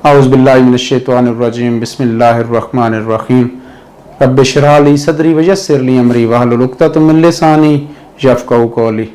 औज़ुबिल्लाहि मिनश्शैतानिर्रजीम बिस्मिल्लाहिर्रहमानिर्रहीम रब्बि इश्रह ली सदरी वयस्सिर ली अमरी वहलुल उक़दतम मिन लिसानी यफ़क़हू क़ौली।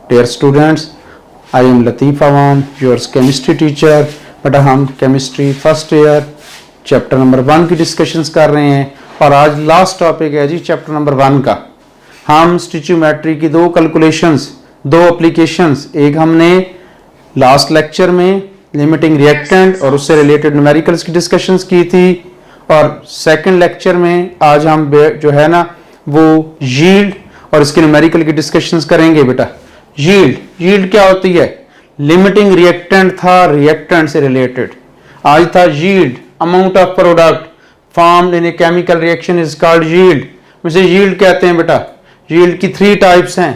Dear students, I am Latif Awan, your chemistry teacher। बेटा हम chemistry first year chapter number 1 की डिस्कशंस कर रहे हैं और आज लास्ट टॉपिक है जी चैप्टर नंबर 1 का। हम स्टिचियोमेट्री की दो कैलकुलेशंस, दो एप्लीकेशंस, एक हमने लास्ट लेक्चर में लिमिटिंग रिएक्टेंट और उससे रिलेटेड न्यूमेरिकल्स की डिस्कशंस की थी और सेकंड लेक्चर में आज हम जो है ना वो यील्ड और इसके न्यूमेरिकल की डिस्कशंस करेंगे। बेटा यील्ड क्या होती है? लिमिटिंग रिएक्टेंट था रिएक्टेंट से रिलेटेड, आज था yield, amount of product formed in a chemical reaction is called yield. इसे यील्ड कहते हैं। बेटा यील्ड की 3 टाइप्स हैं,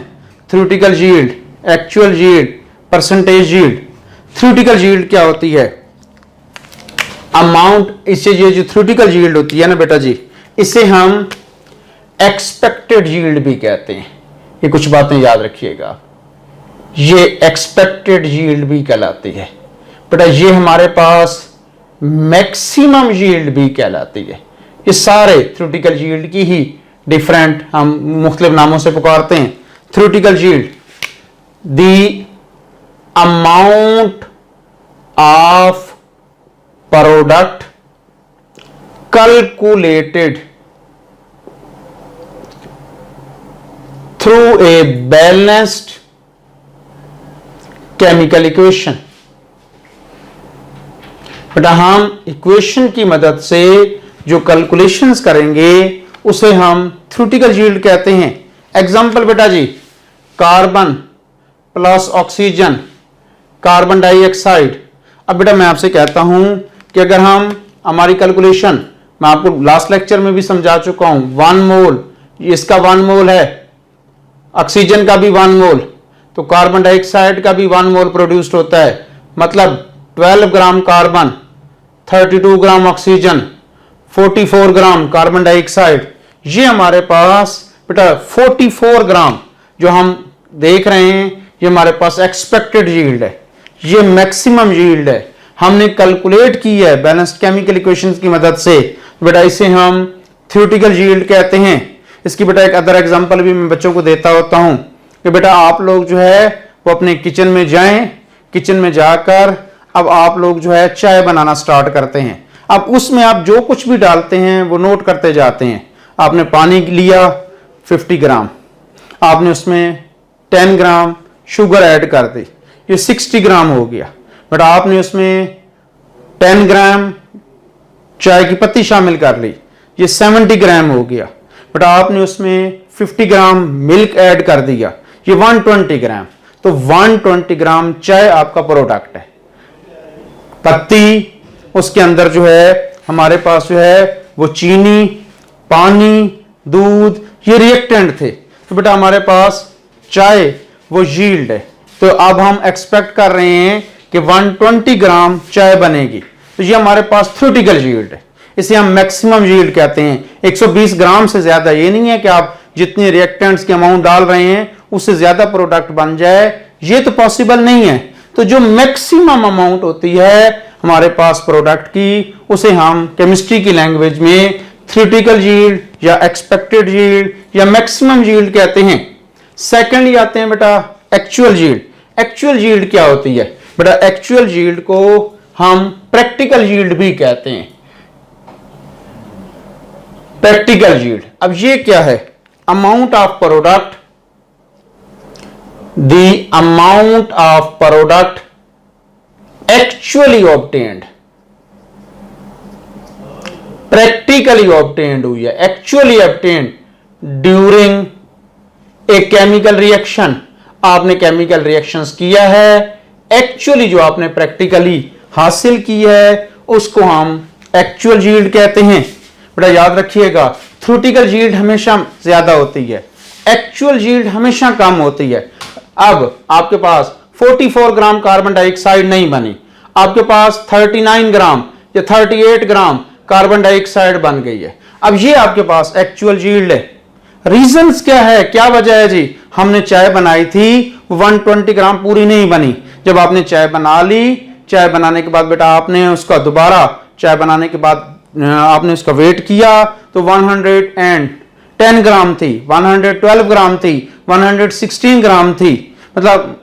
theoretical yield, actual yield, percentage yield. Theoretical yield क्या होती है? अमाउंट, इससे ये जो थ्योरेटिकल यील्ड होती है ना बेटा जी, इसे हम एक्सपेक्टेड यील्ड भी कहते हैं। ये कुछ बातें याद रखिएगा, ये एक्सपेक्टेड यील्ड भी कहलाती है। बेटा ये हमारे पास मैक्सिमम यील्ड भी कहलाती है। ये सारे थ्योरेटिकल यील्ड की ही डिफरेंट हम मुख्तलिफ नामों से पुकारते हैं। Theoretical yield, the amount of product calculated through a balanced chemical equation। बेटा हम इक्वेशन की मदद से जो कैलकुलेशंस करेंगे उसे हम थ्योरेटिकल यील्ड कहते हैं। एग्जांपल बेटा जी, carbon plus oxygen, carbon dioxide. अब बेटा मैं आपसे कहता हूं कि अगर हम हमारी कैलकुलेशन, मैं आपको लास्ट लेक्चर में भी समझा चुका हूं, 1 मोल, इसका 1 मोल है, ऑक्सीजन का भी 1 मोल, तो कार्बन डाइऑक्साइड का भी 1 मोल प्रोड्यूस्ड होता है। मतलब 12 gram carbon, 32 gram oxygen, 44 gram carbon dioxide. ये हमारे पास बेटा 44 ग्राम जो हम देख रहे हैं, ये हमारे पास एक्सपेक्टेड यील्ड है, ये मैक्सिमम यील्ड है, हमने कैलकुलेट की है बैलेंस्ड केमिकल इक्वेशंस की मदद से। बेटा इसे हम थ्योरेटिकल यील्ड कहते हैं। इसकी बेटा एक अदर एग्जांपल भी मैं बच्चों को देता होता हूं कि बेटा आप लोग जो है वो अपने किचन में जाएं, किचन में जाकर अब आप लोग जो है चाय बनाना स्टार्ट करते हैं। अब उसमें आप जो कुछ भी डालते हैं वो नोट करते जाते हैं। आपने पानी लिया 50 ग्राम, आपने उसमें 10 ग्राम शुगर ऐड कर दी, ये 60 ग्राम हो गया। बट आपने उसमें 10 ग्राम चाय की पत्ती शामिल कर ली, ये 70 ग्राम हो गया। बट आपने उसमें 50 ग्राम मिल्क ऐड कर दिया, ये 120 ग्राम। तो 120 ग्राम चाय आपका प्रोडक्ट है। पत्ती, उसके अंदर जो है हमारे पास जो है वो चीनी, पानी, दूध, ये रिएक्टेंट थे। तो बेटा हमारे पास चाय वो यील्ड है। तो अब हम एक्सपेक्ट कर रहे हैं कि 120 ग्राम चाय बनेगी, तो ये हमारे पास थ्योरेटिकल यील्ड है। इसे हम मैक्सिमम यील्ड कहते हैं। 120 ग्राम से ज्यादा ये नहीं है कि आप जितने रिएक्टेंट्स के अमाउंट डाल रहे हैं उससे ज्यादा प्रोडक्ट बन जाए, ये तो पॉसिबल नहीं है। तो जो मैक्सिमम अमाउंट होती है हमारे पास प्रोडक्ट की, उसे हम केमिस्ट्री की लैंग्वेज में थ्योरेटिकल यील्ड या एक्सपेक्टेड यील्ड या मैक्सिमम यील्ड कहते हैं। सेकेंडली आते हैं बेटा एक्चुअल यील्ड। एक्चुअल यील्ड क्या होती है? बेटा एक्चुअल यील्ड को हम प्रैक्टिकल यील्ड भी कहते हैं। प्रैक्टिकल यील्ड, अब ये क्या है? Amount of product, the amount of product actually obtained, practically obtained हुई है, actually obtained during a chemical reaction. आपने केमिकल रिएक्शंस किया है, एक्चुअली जो आपने प्रैक्टिकली हासिल की है उसको हम एक्चुअल यील्ड कहते हैं। बेटा याद रखिएगा, थ्योरेटिकल यील्ड हमेशा ज्यादा होती है, एक्चुअल यील्ड हमेशा कम होती है। अब आपके पास 44 ग्राम कार्बन डाइऑक्साइड नहीं बनी, आपके पास 39 ग्राम या 38 ग्राम कार्बन डाइऑक्साइड बन गई है। अब ये आपके पास एक्चुअल यील्ड है। रीजंस क्या है, क्या वजह है जी? हमने चाय बनाई थी, 120 ग्राम पूरी नहीं बनी। जब आपने चाय बना ली, चाय बनाने के बाद बेटा आपने उसका दोबारा चाय बनाने के बाद आपने उसका वेट किया तो 110 ग्राम थी, 112 ग्राम थी, 116 ग्राम थी। मतलब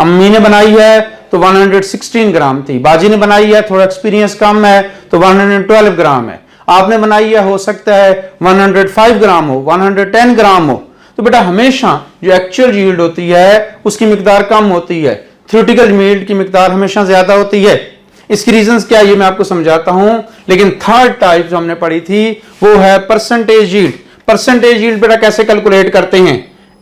अम्मी ने बनाई है तो 116 ग्राम थी, बाजी ने बनाई है, थोड़ा एक्सपीरियंस कम है तो 112 ग्राम है, आपने बनाई है हो सकता है 105 ग्राम हो, 110 ग्राम हो। तो बेटा हमेशा जो एक्चुअल यील्ड होती है उसकी मिकदार कम होती है, थ्योरेटिकल यील्ड की मिकदार हमेशा ज्यादा होती है। इसकी रीजंस क्या है ये मैं आपको समझाता हूं, लेकिन थर्ड टाइप जो हमने पढ़ी थी वो है परसेंटेज यील्ड। परसेंटेज यील्ड बेटा कैसे कैलकुलेट करते हैं,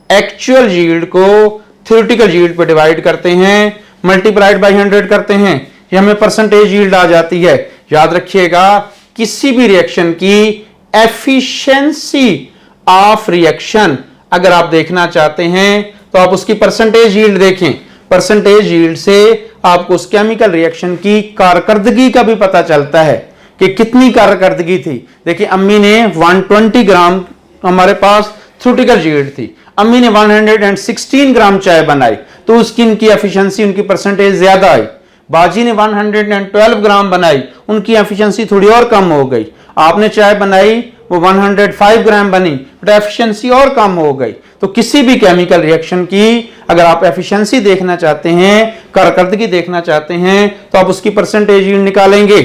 एक्चुअल यील्ड को थ्योरेटिकल यील्ड पर डिवाइड करते हैं, मल्टीप्लाइड बाय 100 करते हैं, ये हमें परसेंटेज यील्ड आ जाती है। याद रखिएगा किसी भी रिएक्शन की एफिशिएंसी ऑफ रिएक्शन अगर आप देखना चाहते हैं तो आप उसकी परसेंटेज यील्ड देखें। परसेंटेज यील्ड से आपको उस केमिकल रिएक्शन की कारकर्दगी का भी पता चलता है कि कितनी कारकर्दगी थी। देखिए अम्मी ने 120 ग्राम हमारे पास थ्योरेटिकल यील्ड थी, अम्मी ने 116 ग्राम चाय बनाई तो उसकी इनकी एफिशिएंसी उनकी परसेंटेज ज्यादा आई। बाजी ने 112 ग्राम बनाई, उनकी एफिशिएंसी थोड़ी और कम हो गई। आपने चाय बनाई वो 105 ग्राम बनी बट एफिशिएंसी और कम हो गई। तो किसी भी केमिकल रिएक्शन की अगर आप एफिशिएंसी देखना चाहते हैं, कारकर्दगी देखना चाहते हैं तो आप उसकी परसेंटेज यील्ड निकालेंगे।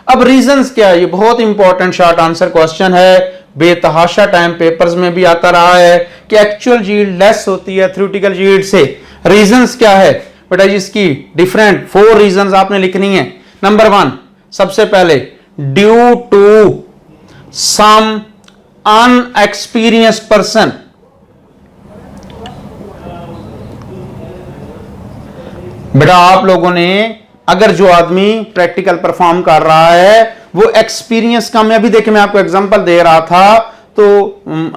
अब रीजंस क्या है, ये बहुत इंपॉर्टेंट शॉर्ट आंसर क्वेश्चन है, बेतहाशा टाइम पेपर्स में भी आता रहा है कि एक्चुअल यील्ड लेस होती है थ्योरेटिकल यील्ड से। रीजंस क्या है बेटा, इसकी डिफरेंट 4 रीजंस आपने लिखनी है। नंबर 1 सबसे पहले due to some unexperienced person. बेटा आप लोगों ने अगर जो आदमी प्रैक्टिकल परफॉर्म कर रहा है वो एक्सपीरियंस कम है, अभी देखिए मैं आपको एग्जांपल दे रहा था तो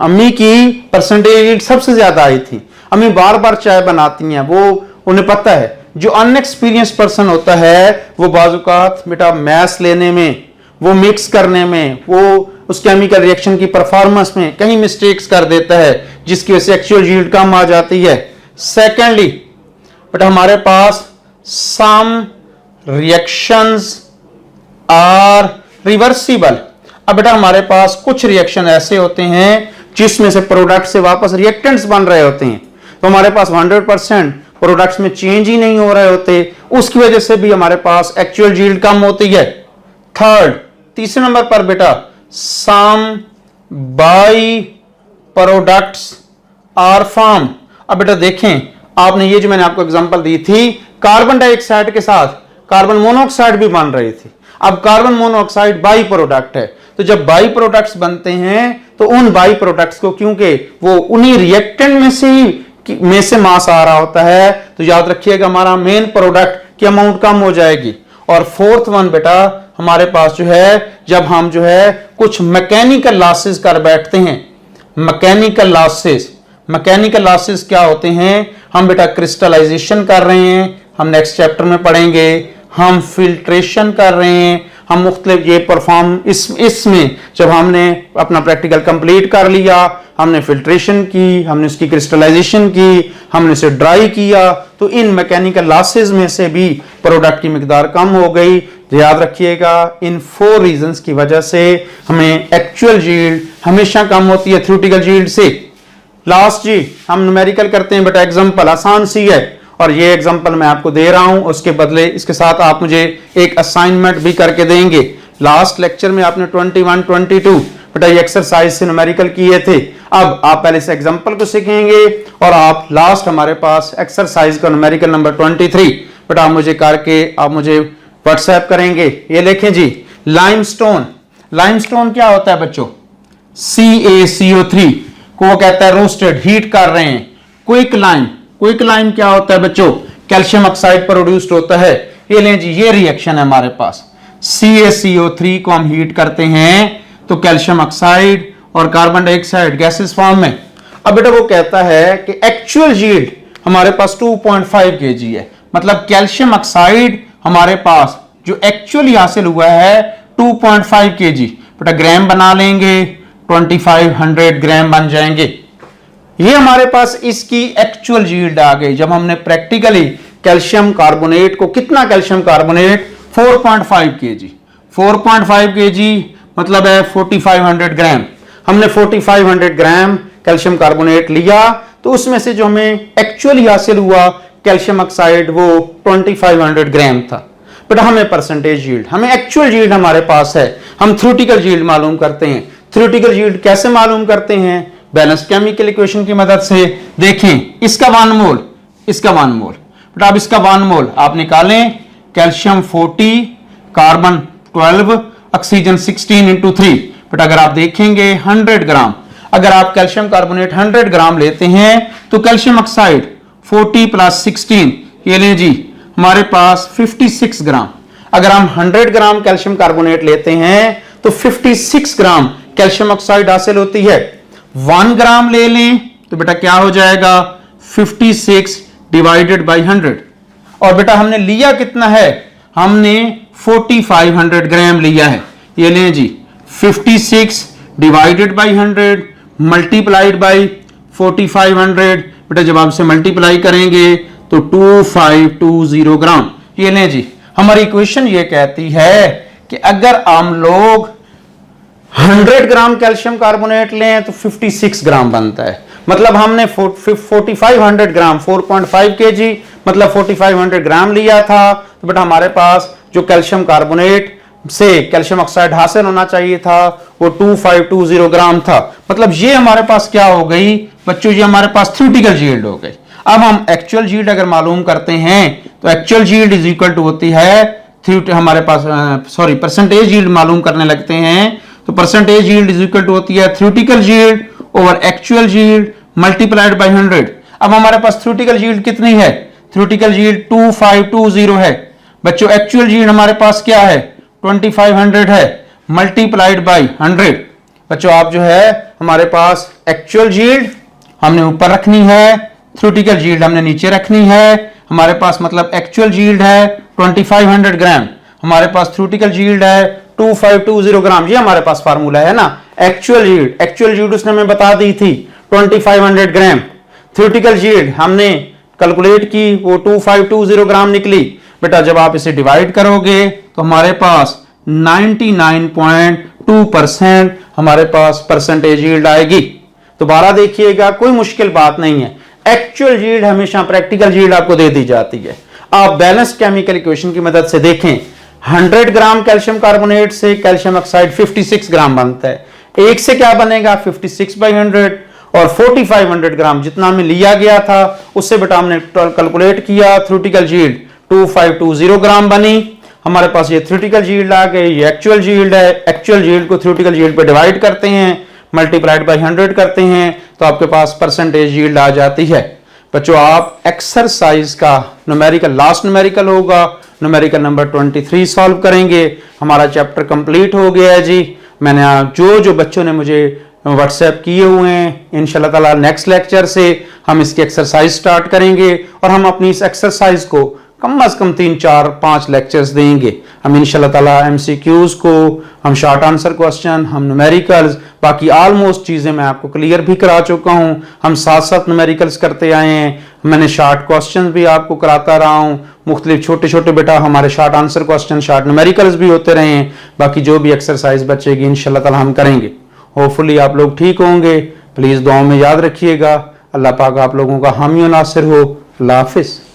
अम्मी की परसेंटेज सबसे ज्यादा आई थी, अम्मी बार बार चाय बनाती हैं, वो उन्हें पता है। जो अनएक्सपीरियंस पर्सन होता है वो बाजुकात बेटा मैथ्स लेने में, वो मिक्स करने में, वो उस केमिकल रिएक्शन की परफॉर्मेंस में कहीं मिस्टेक्स कर देता है जिसकी वजह से एक्चुअल यील्ड कम आ जाती है। सेकेंडली बेटा हमारे पास सम रिएक्शंस आर रिवर्सिबल। अब बेटा हमारे पास कुछ रिएक्शन ऐसे होते हैं जिसमें से प्रोडक्ट से वापस रिएक्टेंट्स बन रहे होते हैं, तो हमारे पास 100% प्रोडक्ट्स में चेंज ही नहीं हो रहे होते, उसकी वजह से भी हमारे पास एक्चुअल यील्ड कम होती है। तीसरे नंबर पर बेटा सम बाई प्रोडक्ट्स आर फॉर्म। अब बेटा देखें आपने ये जो मैंने आपको एग्जांपल दी थी, कार्बन डाइऑक्साइड के साथ कार्बन मोनोऑक्साइड भी बन रही थी। अब कार्बन मोनोऑक्साइड बाई प्रोडक्ट है, तो जब बाई प्रोडक्ट्स बनते हैं तो उन बाई प्रोडक्ट्स को क्योंकि वो उन्हीं रिएक्टेंट में से मास आ रहा होता है तो याद रखिएगा हमारा मेन प्रोडक्ट की अमाउंट कम हो जाएगी। और फोर्थ वन बेटा हमारे पास जो है जब हम जो है कुछ मैकेनिकल लॉसेस कर बैठते हैं, मैकेनिकल लॉसेस क्या होते हैं, हम बेटा क्रिस्टलाइजेशन कर रहे हैं, हम नेक्स्ट चैप्टर में पढ़ेंगे, हम फिल्ट्रेशन कर रहे हैं, हम मुख्तलिफ ये परफॉर्म इसमें जब हमने अपना प्रैक्टिकल कंप्लीट कर लिया, हमने फिल्ट्रेशन की, हमने उसकी क्रिस्टलाइजेशन की, हमने इसे ड्राई किया, तो इन मैकेनिकल लॉसेस में से भी प्रोडक्ट की मिकदार कम हो गई। याद रखिएगा इन 4 रीजंस की वजह से हमें एक्चुअल यील्ड हमेशा कम होती है थ्योरेटिकल यील्ड से। लास्ट जी हम न्यूमेरिकल करते हैं बेटा, एग्जांपल आसान सी है और ये एग्जांपल मैं आपको दे रहा हूं, उसके बदले इसके साथ आप मुझे एक असाइनमेंट भी करके देंगे। लास्ट लेक्चर में आपने 21, 22 बेटा ये एक्सरसाइज से न्यूमेरिकल किए थे। अब आप पहले से एग्जांपल को सीखेंगे और आप लास्ट हमारे पास एक्सरसाइज का न्यूमेरिकल नंबर 23 बेटा आप मुझे करके आप मुझे व्हाट्सएप करेंगे। ये लिखें जी, लाइमस्टोन क्या होता है बच्चों, CaCO3 को वो कहता है रोस्टेड, हीट कर रहे हैं। क्विक लाइम क्या होता है बच्चों, कैल्शियम ऑक्साइड प्रोड्यूस्ड होता है। ये लें जी, ये रिएक्शन है हमारे पास, CaCO3 को हम हीट करते हैं तो कैल्शियम ऑक्साइड और कार्बन डाइऑक्साइड गैसेस फॉर्म में। अब बेटा वो कहता है कि एक्चुअल यील्ड हमारे पास 2.5 kg है, मतलब कैल्शियम ऑक्साइड हमारे पास जो एक्चुअली हासिल हुआ है 2.5 kg। बेटा ग्राम बना लेंगे, 2500 ग्राम बन जाएंगे। ये हमारे पास इसकी एक्चुअल यील्ड आ गई जब हमने प्रैक्टिकली कैल्शियम कार्बोनेट को, कितना कैल्शियम कार्बोनेट, 4.5 kg। 4.5 kg मतलब है 4500 ग्राम। हमने 4500 ग्राम कैल्शियम कार्बोनेट लिया, तो उसमें से जो हमें एक्चुअली हासिल हुआ कैल्शियम ऑक्साइड वो 2500 ग्राम था। बट हमें परसेंटेज यील्ड, हमें एक्चुअल यील्ड हमारे पास है, हम थ्योरेटिकल यील्ड मालूम करते हैं। थ्योरेटिकल यील्ड कैसे मालूम करते हैं, बैलेंस केमिकल इक्वेशन की मदद से। देखें इसका 1 मोल, इसका 1 मोल, बट आप इसका 1 मोल आप निकालें, calcium 40, carbon 12, oxygen 16 into 3। But अगर आप देखेंगे 100 ग्राम, अगर आप कैल्शियम कार्बोनेट 100 ग्राम लेते हैं तो कैल्शियम ऑक्साइड 40 प्लस 16, ये लें जी हमारे पास 56 ग्राम। अगर हम 100 ग्राम कैल्शियम कार्बोनेट लेते हैं तो 56 ग्राम कैल्शियम ऑक्साइड हासिल होती है। 1 ग्राम ले लें तो बेटा क्या हो जाएगा, 56 डिवाइडेड बाई 100। और बेटा हमने लिया कितना है, हमने 4500 ग्राम लिया है। ये लें जी 56 डिवाइडेड बाई 100 मल्टीप्लाइड बाई 4500। बेटा जब आप इसे मल्टीप्लाई करेंगे तो 2520 ग्राम। ये लें जी, हमारी इक्वेशन ये कहती है कि अगर हम लोग 100 ग्राम कैल्शियम कार्बोनेट लें तो 56 ग्राम बनता है। मतलब हमने 4500 ग्राम 4.5 kg मतलब 4500 ग्राम लिया था, तो बेटा हमारे पास जो कैल्शियम कार्बोनेट से कैल्शियम ऑक्साइड हासिल होना चाहिए था वो 2520 ग्राम था। मतलब ये हमारे पास क्या हो गई बच्चों, ये हमारे पास थ्योरेटिकल यील्ड हो गई। अब हम एक्चुअल यील्ड अगर मालूम करते हैं तो actual yield is equal to होती है हमारे पास परसेंटेज यील्ड मालूम करने लगते हैं तो percentage yield is equal to होती है theoretical yield over actual yield multiplied by 100। अब हमारे पास थ्योरेटिकल यील्ड कितनी है, थ्योरेटिकल यील्ड 2520 है बच्चों। एक्चुअल यील्ड हमारे पास क्या है 2500 है, मल्टीप्लाइड बाय 100। बच्चों आप जो है हमारे पास एक्चुअल यील्ड हमने ऊपर रखनी है, थ्योरेटिकल यील्ड हमने नीचे रखनी है। हमारे पास मतलब एक्चुअल यील्ड है 2500 ग्राम, हमारे पास थ्योरेटिकल यील्ड है 2520 ग्राम। ये हमारे पास फार्मूला है ना, एक्चुअल यील्ड उसने हमें बता दी थी 2500 ग्राम। थ्योरेटिकल यील्ड हमने कैलकुलेट की वो 2520 ग्राम निकली। बेटा जब आप इसे डिवाइड करोगे तो हमारे पास 99.2% हमारे पास परसेंटेज यील्ड आएगी। दोबारा देखिएगा, कोई मुश्किल बात नहीं है, एक्चुअल यील्ड हमेशा प्रैक्टिकल यील्ड आपको दे दी जाती है। आप बैलेंस केमिकल इक्वेशन की मदद से देखें, 100 ग्राम कैल्शियम कार्बोनेट से कैल्शियम ऑक्साइड 56 ग्राम बनता है। एक से क्या बनेगा 56/100 और 4500 ग्राम जितना हमें लिया गया था उससे बेटा हमने कैलकुलेट किया, थ्योरेटिकल यील्ड 2520 ग्राम बनी। हमारे पास ये थ्योरेटिकल यील्ड आ गई, ये एक्चुअल यील्ड है। एक्चुअल यील्ड को थ्योरेटिकल यील्ड पे डिवाइड करते हैं, मल्टीप्लाइड बाय 100 करते हैं तो आपके पास परसेंटेज यील्ड आ जाती है। बच्चों आप एक्सरसाइज का न्यूमेरिकल, लास्ट न्यूमेरिकल होगा, न्यूमेरिकल नंबर 23 सॉल्व करेंगे। हमारा चैप्टर कंप्लीट हो गया है जी। मैंने जो बच्चों ने मुझे व्हाट्सएप किए हुए हैं, इंशाल्लाह ताला नेक्स्ट लेक्चर से हम इसकी एक्सरसाइज स्टार्ट करेंगे और हम अपनी इस एक्सरसाइज को कम से कम 3, 4, 5 लेक्चर्स देंगे। हम इंशाल्लाह ताला एमसीक्यूज को, हम शॉर्ट आंसर क्वेश्चन, हम न्यूमेरिकल्स, बाकी ऑलमोस्ट चीज़ें मैं आपको क्लियर भी करा चुका हूं। हम साथ साथ न्यूमेरिकल्स करते आए हैं, मैंने शॉर्ट क्वेश्चन भी आपको कराता रहा हूँ, मुख्तलिफ छोटे छोटे बेटा हमारे short answer question, short numericals भी होते रहे हैं। बाकी जो भी एक्सरसाइज बचेगी इंशाल्लाह ताला हम करेंगे। होपफुली आप लोग ठीक होंगे। प्लीज़ दुआओं में याद रखिएगा। अल्लाह पाक आप लोगों का हामी और नासिर हो। अल्लाह हाफिज़।